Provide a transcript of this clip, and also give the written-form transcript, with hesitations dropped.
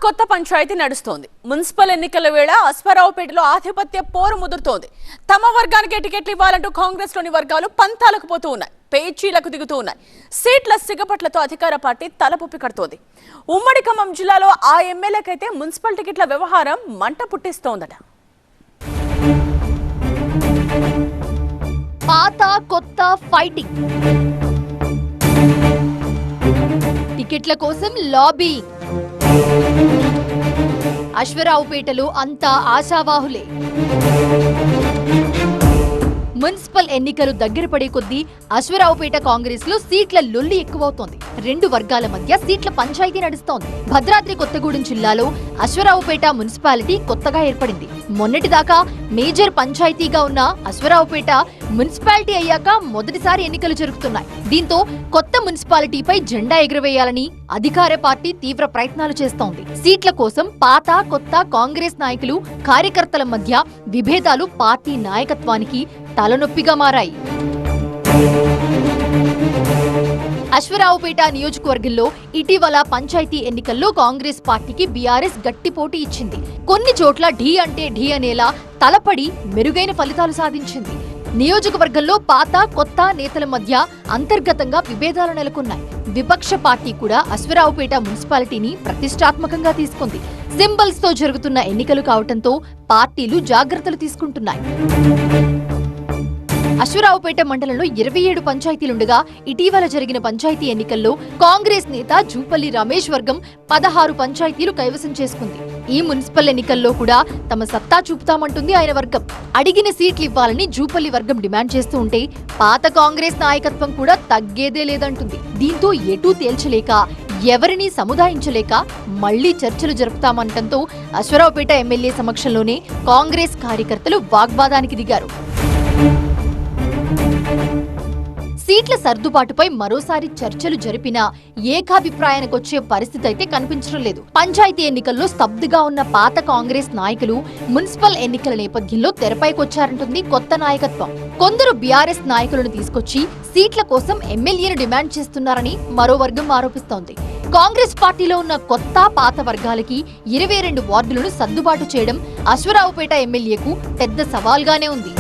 కొత్త పంచాయతీ నడుస్తోంది. మున్సిపల్ ఎన్నికల వేళ అశ్వారావుపేటలో ఆధిపత్య పోరు ముదురుతోంది. తమ వర్గానికే టికెట్లు ఇవ్వాలంటూ కాంగ్రెస్ లోని వర్గాలు పంతాలకు పోతూ ఉన్నాయి, పేచీలకు దిగుతూ ఉన్నాయి. సీట్ల సిగపట్లతో అధికార పార్టీ తలపుప్పి కడుతోంది. ఉమ్మడి ఖమ్మం జిల్లాలో ఆ ఎమ్మెల్యేకైతే మున్సిపల్ టికెట్ల వ్యవహారం మంట పుట్టిస్తోందట. పాత కొత్త ఫైటింగ్, టికెట్ల కోసం లాబీ. అశ్వారావుపేటలో అంతా ఆశావాహులే. మున్సిపల్ ఎన్నికలు దగ్గర పడే కొద్దీ అశ్వారావుపేట కాంగ్రెస్ లో సీట్ల లొల్లి ఎక్కువవుతోంది. రెండు వర్గాల మధ్య సీట్ల పంచాయతీ నడుస్తోంది. భద్రాద్రి కొత్తగూడెం జిల్లాలో అశ్వారావుపేట మున్సిపాలిటీ కొత్తగా ఏర్పడింది. మొన్నటిదాకా మేజర్ పంచాయతీగా ఉన్న అశ్వారావుపేట మున్సిపాలిటీ అయ్యాక మొదటిసారి ఎన్నికలు జరుగుతున్నాయి. దీంతో కొత్త మున్సిపాలిటీపై జెండా ఎగురవేయాలని అధికార పార్టీ తీవ్ర ప్రయత్నాలు చేస్తోంది. సీట్ల కోసం పాత కొత్త కాంగ్రెస్ నాయకులు కార్యకర్తల మధ్య విభేదాలు పార్టీ నాయకత్వానికి తలనొప్పిగా మారాయి. అశ్వారావుపేట నియోజకవర్గంలో ఇటీవల పంచాయతీ ఎన్నికల్లో కాంగ్రెస్ పార్టీకి బీఆర్ఎస్ గట్టి పోటీ ఇచ్చింది. కొన్ని చోట్ల ఢీ అంటే ఢీ అనేలా తలపడి మెరుగైన ఫలితాలు సాధించింది. నియోజకవర్గంలో పాత కొత్త నేతల మధ్య అంతర్గతంగా విభేదాలు నెలకొన్నాయి. విపక్ష పార్టీ కూడా అశ్వారావుపేట మున్సిపాలిటీని ప్రతిష్టాత్మకంగా తీసుకుంది. సింబల్స్ తో జరుగుతున్న ఎన్నికలు కావడంతో పార్టీలు జాగ్రత్తలు తీసుకుంటున్నాయి. అశ్వారావుపేట మండలంలో 27 పంచాయతీలుండగా ఇటీవల జరిగిన పంచాయతీ ఎన్నికల్లో కాంగ్రెస్ నేత జూపల్లి రమేష్ వర్గం 16 పంచాయతీలు కైవసం చేసుకుంది. ఈ మున్సిపల్ ఎన్నికల్లో కూడా తమ సత్తా చూపుతామంటుంది ఆయన వర్గం. అడిగిన సీట్లు ఇవ్వాలని జూపల్లి వర్గం డిమాండ్ చేస్తూ ఉంటే పాత కాంగ్రెస్ నాయకత్వం కూడా తగ్గేదే లేదంటుంది. దీంతో ఎటూ తేల్చలేక ఎవరినీ సముదాయించలేక మళ్లీ చర్చలు జరుపుతామంటంతో అశ్వారావుపేట ఎమ్మెల్యే సమక్షంలోనే కాంగ్రెస్ కార్యకర్తలు వాగ్వాదానికి దిగారు. సీట్ల సర్దుబాటుపై మరోసారి చర్చలు జరిపినా ఏకాభిప్రాయానికొచ్చే పరిస్థితి అయితే కనిపించడం లేదు. పంచాయతీ ఎన్నికల్లో స్తబ్దుగా ఉన్న పాత కాంగ్రెస్ నాయకులు మున్సిపల్ ఎన్నికల నేపథ్యంలో తెరపైకొచ్చారంటుంది కొత్త నాయకత్వం. కొందరు బీఆర్ఎస్ నాయకులను తీసుకొచ్చి సీట్ల కోసం ఎమ్మెల్యేను డిమాండ్ చేస్తున్నారని మరో వర్గం ఆరోపిస్తోంది. కాంగ్రెస్ పార్టీలో ఉన్న కొత్త పాత వర్గాలకి 22 వార్డులను సర్దుబాటు చేయడం అశ్వారావుపేట ఎమ్మెల్యేకు పెద్ద సవాల్గానే ఉంది.